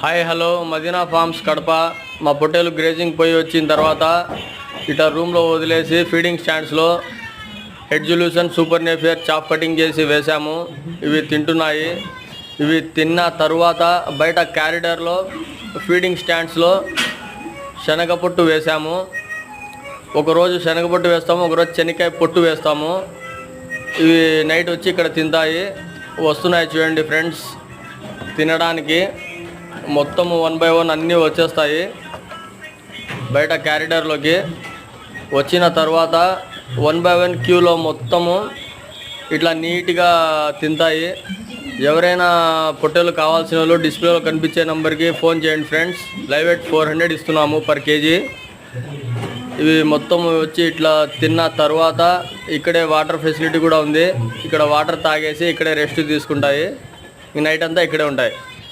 Hi hello Madina farms Kadapa. మా పొట్టేలు grazing పోయి వచ్చిన తర్వాత ఇట్లా రూమ్లో వదిలేసి ఫీడింగ్ స్టాండ్స్లో హెడ్జుల్యూషన్ సూపర్ నేపియర్ చాప్ కటింగ్ చేసి వేసాము. ఇవి తింటున్నాయి. ఇవి తిన్న తర్వాత బయట క్యారిడర్లో ఫీడింగ్ స్టాండ్స్లో శనగ పొట్టు వేసాము. ఒకరోజు శనగ పొట్టు వేస్తాము, ఒకరోజు శనక్కాయ పొట్టు వేస్తాము. ఇవి నైట్ వచ్చి ఇక్కడ తింటాయి. వస్తున్నాయి చూడండి ఫ్రెండ్స్ తినడానికి. మొత్తము 1 by 1 అన్నీ వచ్చేస్తాయి బయట క్యారిడర్లోకి. వచ్చిన తర్వాత 1 by 1 క్యూలో మొత్తము ఇట్లా నీట్గా తింటాయి. ఎవరైనా పొట్టేలు కావాల్సిన వాళ్ళు డిస్ప్లేలో కనిపించే నెంబర్కి ఫోన్ చేయండి ఫ్రెండ్స్. లైవ్ వెయిట్ 400 ఇస్తున్నాము పర్ కేజీ. ఇవి మొత్తం వచ్చి ఇట్లా తిన్న తర్వాత ఇక్కడే వాటర్ ఫెసిలిటీ కూడా ఉంది. ఇక్కడ వాటర్ తాగేసి ఇక్కడే రెస్ట్ తీసుకుంటాయి. ఈ నైట్ అంతా ఇక్కడే ఉంటాయి.